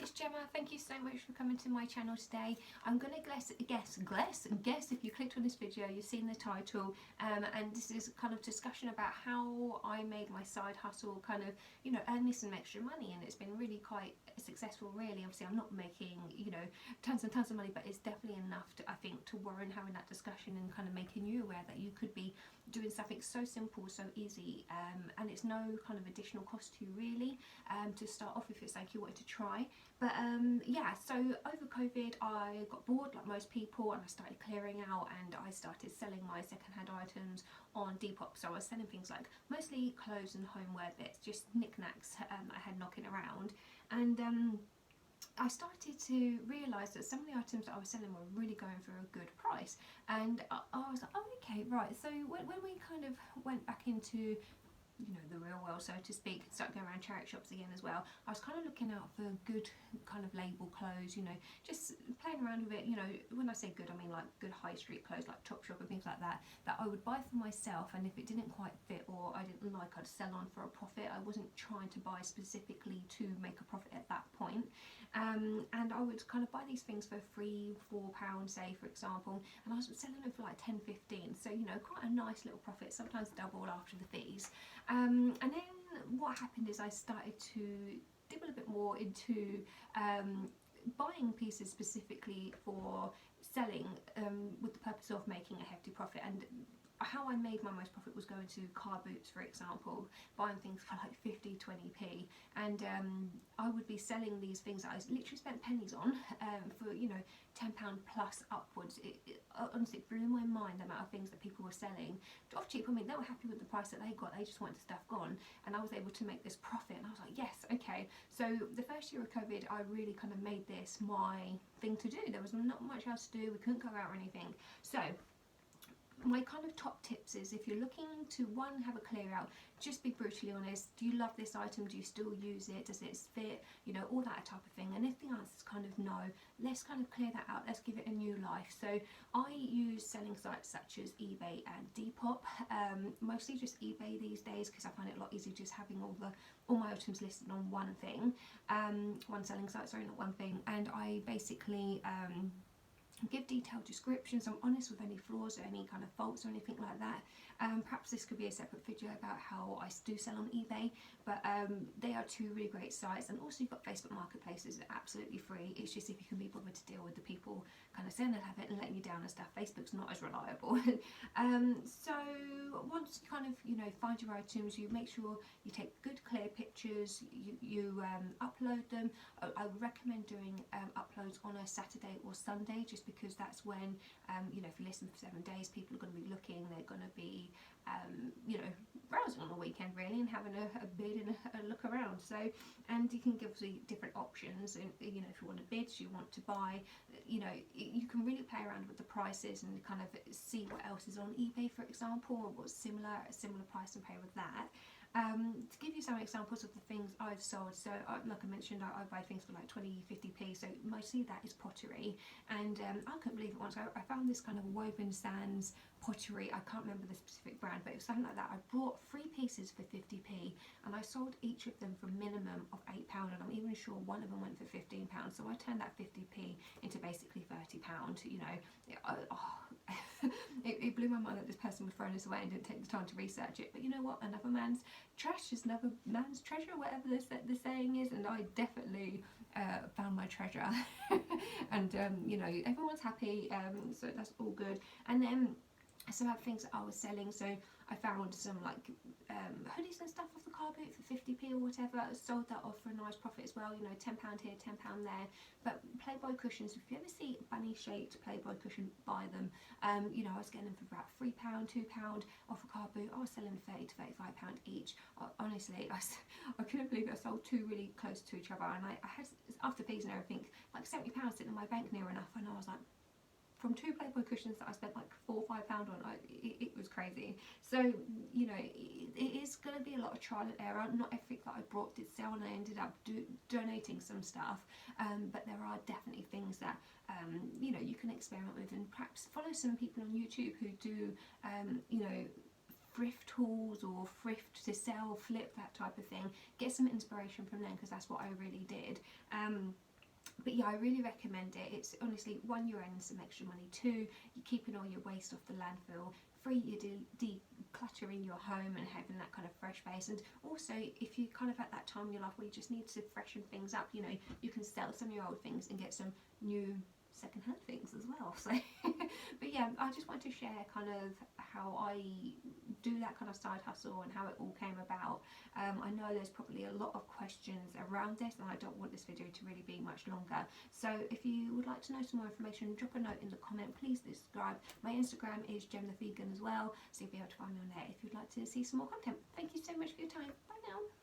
it's Gemma. Thank you so much for coming to my channel today. I'm going to guess if you clicked on this video, you've seen the title, and this is kind of discussion about how I made my side hustle kind of, you know, earn me some extra money, and it's been really quite successful really. Obviously I'm not making, you know, tons and tons of money, but it's definitely enough to, I think, to warrant having that discussion and kind of making you aware that you could be doing something so simple, so easy, and it's no kind of additional cost to you really, to start off if it's like you wanted to try. But yeah, so over COVID I got bored like most people, and I started clearing out, and I started selling my secondhand items on Depop. So I was selling things like mostly clothes and homeware bits, just knickknacks I had knocking around, and I started to realise that some of the items that I was selling were really going for a good price, and I was like, oh okay, right. So when we kind of went back into, you know, the real world, so to speak, and started going around charity shops again as well, I was kind of looking out for good kind of label clothes, you know, just playing around with it. You know, when I say good, I mean like good high street clothes like Topshop and things like that, that I would buy for myself, and if it didn't quite fit or I didn't like, I'd sell on for a profit. I wasn't trying to buy specifically to make a profit at that point. And I would kind of buy these things for £3-4, say, for example, and I was selling them for like 10-15, so, you know, quite a nice little profit, sometimes double after the fees. And then what happened is I started to dibble a bit more into buying pieces specifically for selling, with the purpose of making a hefty profit. And how I made my most profit was going to car boots, for example, buying things for like 50-20p, and I would be selling these things that I literally spent pennies on, for, you know, £10 plus upwards. It honestly blew my mind the amount of things that people were selling off cheap. I mean, they were happy with the price that they got, they just wanted the stuff gone, and I was able to make this profit, and I was like, yes, okay. So the first year of COVID I really kind of made this my thing to do. There was not much else to do, we couldn't go out or anything. So my kind of top tips is, if you're looking to, one, have a clear out, just be brutally honest. Do you love this item? Do you still use it? Does it fit? You know, all that type of thing. And if the answer is kind of no, let's kind of clear that out. Let's give it a new life. So I use selling sites such as eBay and Depop, mostly just eBay these days, because I find it a lot easier just having all my items listed on one thing, one selling site, sorry, not one thing. And I basically give detailed descriptions. I'm honest with any flaws or any kind of faults or anything like that. Perhaps this could be a separate video about how I do sell on eBay, but they are two really great sites. And also you've got Facebook marketplaces that are absolutely free. It's just if you can be bothered to deal with the people kind of saying they'll have it and letting you down and stuff, Facebook's not as reliable. So once you kind of, you know, find your items, you make sure you take good clear pictures, you upload them. I would recommend doing uploads on a Saturday or Sunday, just because that's when, you know, if you listen for 7 days, people are going to be looking, they're going to be, you know, browsing on the weekend really, and having a bid and a look around. So, and you can give the different options, and, you know, if you want to bid, you want to buy, you know, you can really play around with the prices and kind of see what else is on eBay, for example, or what's similar, a similar price, and play with that. To give you some examples of the things I've sold, so like I mentioned, I buy things for like 20-50p, so mostly that is pottery. And I couldn't believe it once, I found this kind of woven sands pottery, I can't remember the specific brand, but it was something like that. I bought 3 pieces for 50p, and I sold each of them for a minimum of £8, and I'm even sure one of them went for £15, so I turned that 50p into basically £30, you know. It blew my mind that this person was throwing this away and didn't take the time to research it. But you know what, another man's trash is another man's treasure, whatever the saying is, and I definitely found my treasure. And you know, everyone's happy, so that's all good. And then some other things that I was selling, so I found some like hoodies and stuff off the car boot for 50p or whatever. I sold that off for a nice profit as well, you know, £10 here, £10 there. But Playboy cushions, if you ever see a bunny shaped Playboy cushion, buy them. You know, I was getting them for about £3, £2 off a car boot. I was selling £30-35 each. Honestly, I couldn't believe it. I sold two really close to each other, and I had, after fees and everything, like £70 sitting in my bank near enough, and I was like, from 2 Playboy cushions that I spent like £4 or £5 on, it was crazy. So, you know, it is going to be a lot of trial and error. Not everything that I brought did sell, and I ended up donating some stuff, but there are definitely things that, you know, you can experiment with, and perhaps follow some people on YouTube who do, you know, thrift hauls or thrift to sell, flip, that type of thing. Get some inspiration from them, because that's what I really did. But yeah, I really recommend it. It's honestly, one, you're earning some extra money. Two, you're keeping all your waste off the landfill. Three, you're decluttering your home and having that kind of fresh space. And also, if you kind of at that time in your life where you just need to freshen things up, you know, you can sell some of your old things and get some new second-hand things as well. So but yeah, I just want to share kind of how I do that kind of side hustle and how it all came about. I know there's probably a lot of questions around this, and I don't want this video to really be much longer. So if you would like to know some more information, drop a note in the comment. Please subscribe. My Instagram is Gem the Vegan as well, so you'll be able to find me on there if you'd like to see some more content. Thank you so much for your time. Bye now.